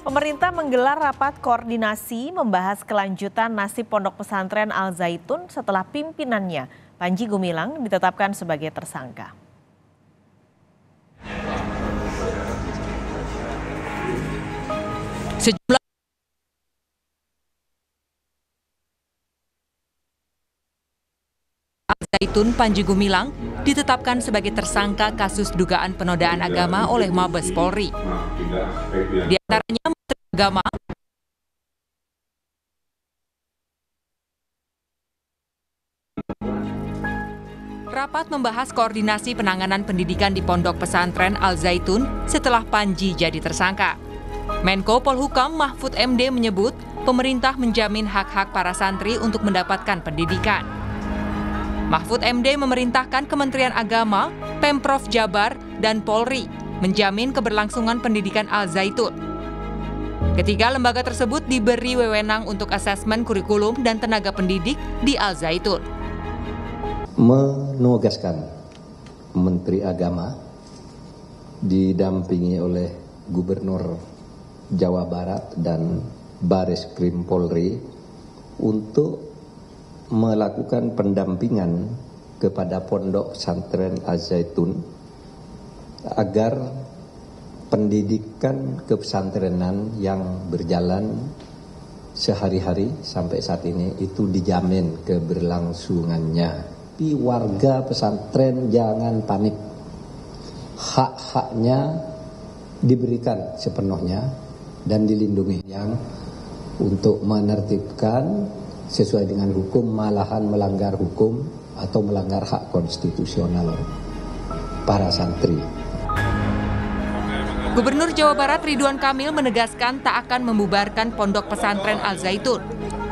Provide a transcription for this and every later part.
Pemerintah menggelar rapat koordinasi membahas kelanjutan nasib Pondok Pesantren Al Zaitun setelah pimpinannya, Panji Gumilang, ditetapkan sebagai tersangka. Sejumlah Al Zaitun Panji Gumilang ditetapkan sebagai tersangka kasus dugaan penodaan agama oleh Mabes Polri. Di antaranya Menteri Agama, rapat membahas koordinasi penanganan pendidikan di Pondok Pesantren Al Zaitun setelah Panji jadi tersangka. Menko Polhukam Mahfud MD menyebut pemerintah menjamin hak-hak para santri untuk mendapatkan pendidikan. Mahfud MD memerintahkan Kementerian Agama, Pemprov Jabar, dan Polri menjamin keberlangsungan pendidikan Al Zaitun. Ketiga lembaga tersebut diberi wewenang untuk asesmen kurikulum dan tenaga pendidik di Al Zaitun. Menugaskan Menteri Agama didampingi oleh Gubernur Jawa Barat dan Bareskrim Polri untuk melakukan pendampingan kepada Pondok Pesantren Al Zaitun agar pendidikan kepesantrenan yang berjalan sehari-hari sampai saat ini itu dijamin keberlangsungannya. Tapi warga pesantren jangan panik. Hak-haknya diberikan sepenuhnya dan dilindungi, yang untuk menertibkan sesuai dengan hukum malahan melanggar hukum atau melanggar hak konstitusional para santri. Gubernur Jawa Barat Ridwan Kamil menegaskan tak akan membubarkan Pondok Pesantren Al Zaitun.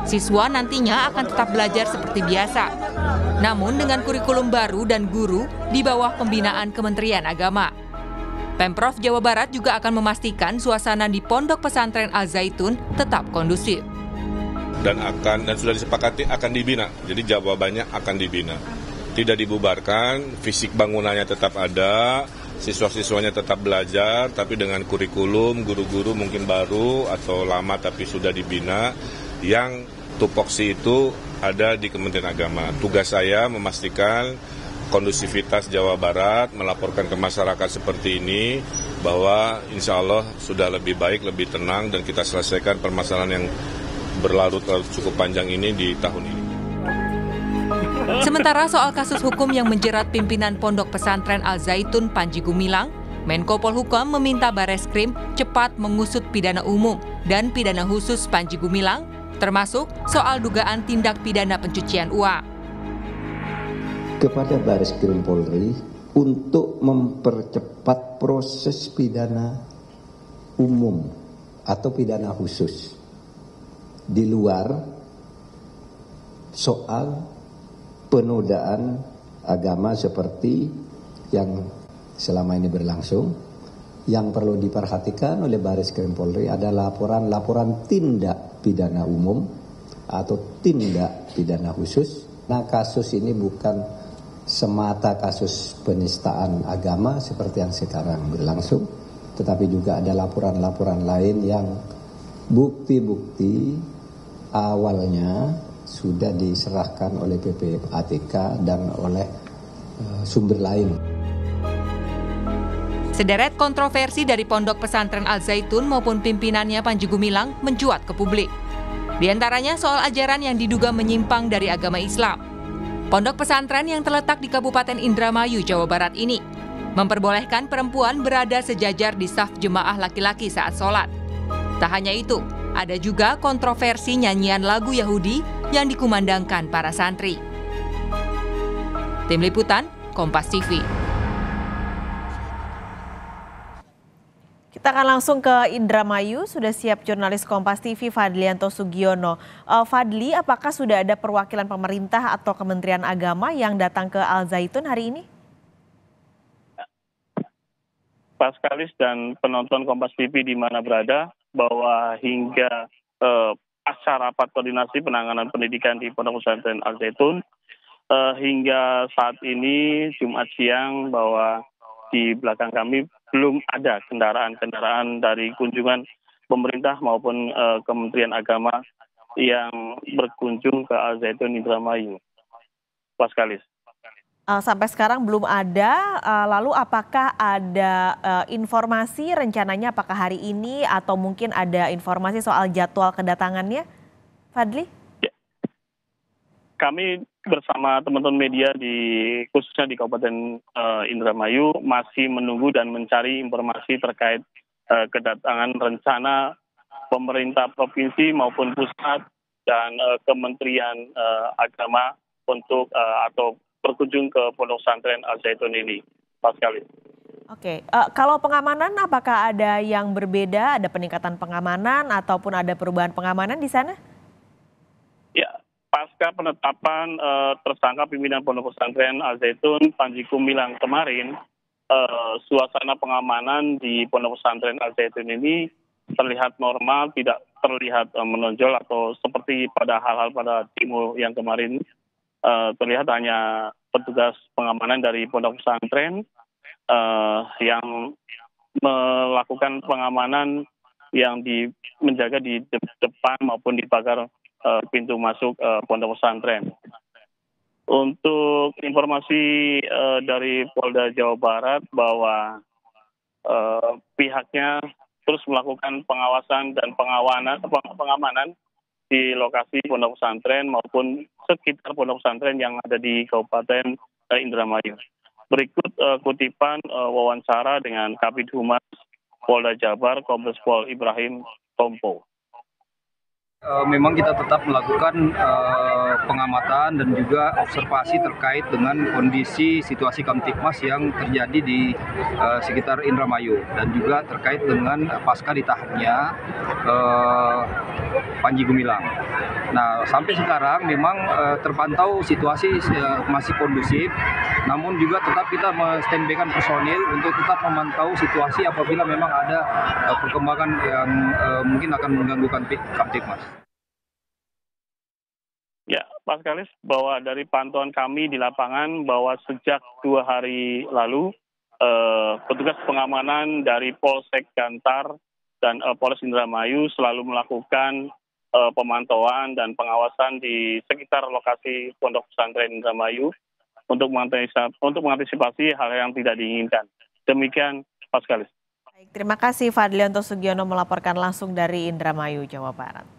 Siswa nantinya akan tetap belajar seperti biasa, namun dengan kurikulum baru dan guru di bawah pembinaan Kementerian Agama. Pemprov Jawa Barat juga akan memastikan suasana di Pondok Pesantren Al Zaitun tetap kondusif. Dan sudah disepakati akan dibina, jadi jawabannya akan dibina. Tidak dibubarkan, fisik bangunannya tetap ada, siswa-siswanya tetap belajar, tapi dengan kurikulum, guru-guru mungkin baru atau lama tapi sudah dibina, yang tupoksi itu ada di Kementerian Agama. Tugas saya memastikan kondusivitas Jawa Barat, melaporkan ke masyarakat seperti ini, bahwa insya Allah sudah lebih baik, lebih tenang, dan kita selesaikan permasalahan yang berlarut-larut cukup panjang ini di tahun ini. Sementara soal kasus hukum yang menjerat pimpinan Pondok Pesantren Al Zaitun Panji Gumilang, Menko Polhukam meminta Bareskrim cepat mengusut pidana umum dan pidana khusus Panji Gumilang, termasuk soal dugaan tindak pidana pencucian uang. Kepada Bareskrim Polri untuk mempercepat proses pidana umum atau pidana khusus di luar soal penodaan agama seperti yang selama ini berlangsung. Yang perlu diperhatikan oleh Bareskrim Polri adalah laporan tindak pidana umum atau tindak pidana khusus. Nah, kasus ini bukan semata kasus penistaan agama seperti yang sekarang berlangsung, tetapi juga ada laporan-laporan lain yang bukti-bukti awalnya sudah diserahkan oleh PPATK dan oleh sumber lain. Sederet kontroversi dari Pondok Pesantren Al Zaitun maupun pimpinannya Panji Gumilang mencuat ke publik. Di antaranya soal ajaran yang diduga menyimpang dari agama Islam. Pondok pesantren yang terletak di Kabupaten Indramayu, Jawa Barat ini memperbolehkan perempuan berada sejajar di saf jemaah laki-laki saat sholat. Tak hanya itu, ada juga kontroversi nyanyian lagu Yahudi yang dikumandangkan para santri. Tim Liputan, Kompas TV. Kita akan langsung ke Indramayu, sudah siap jurnalis Kompas TV Fadlianto Sugiono. Fadli, apakah sudah ada perwakilan pemerintah atau Kementerian Agama yang datang ke Al Zaitun hari ini? Pak Skalis dan penonton Kompas TV di mana berada, bahwa hingga pasca rapat koordinasi penanganan pendidikan di Pondok Pesantren Al Zaitun, hingga saat ini Jumat siang, bahwa di belakang kami belum ada kendaraan-kendaraan dari kunjungan pemerintah maupun Kementerian Agama yang berkunjung ke Al Zaitun Indramayu. Paskalis. Sampai sekarang belum ada, lalu apakah ada informasi rencananya apakah hari ini atau mungkin ada informasi soal jadwal kedatangannya, Fadli? Ya. Kami bersama teman-teman media khususnya di Kabupaten Indramayu masih menunggu dan mencari informasi terkait kedatangan rencana pemerintah provinsi maupun pusat dan Kementerian Agama untuk atau berkunjung ke Pondok Pesantren Al Zaitun ini, Paskalis. Oke, kalau pengamanan apakah ada yang berbeda, ada peningkatan pengamanan ataupun ada perubahan pengamanan di sana? Ya, pasca penetapan tersangka pimpinan Pondok Pesantren Al Zaitun Panji Gumilang kemarin, suasana pengamanan di Pondok Pesantren Al Zaitun ini terlihat normal, tidak terlihat menonjol atau seperti pada hal-hal pada demo yang kemarin. Terlihat hanya petugas pengamanan dari pondok pesantren yang melakukan pengamanan yang menjaga di depan maupun di pagar pintu masuk pondok pesantren. Untuk informasi dari Polda Jawa Barat bahwa pihaknya terus melakukan pengawasan dan pengamanan di lokasi pondok pesantren maupun sekitar pondok pesantren yang ada di Kabupaten Indramayu. Berikut kutipan wawancara dengan Kabid Humas Polda Jabar, Kombes Pol Ibrahim Tompo. Memang kita tetap melakukan pengamatan dan juga observasi terkait dengan kondisi situasi Kamtipmas yang terjadi di sekitar Indramayu dan juga terkait dengan pasca ditahannya Panji Gumilang. Nah, sampai sekarang memang terpantau situasi masih kondusif, namun juga tetap kita men-standby-kan personil untuk tetap memantau situasi apabila memang ada perkembangan yang mungkin akan mengganggu Kamtipmas. Ya, Pak Kalis, bahwa dari pantauan kami di lapangan bahwa sejak 2 hari lalu petugas pengamanan dari Polsek Gantar dan Polres Indramayu selalu melakukan pemantauan dan pengawasan di sekitar lokasi Pondok Pesantren Indramayu untuk mengantisipasi hal yang tidak diinginkan. Demikian, Pak Kalis. Baik, terima kasih Fadlianto Sugiono melaporkan langsung dari Indramayu, Jawa Barat.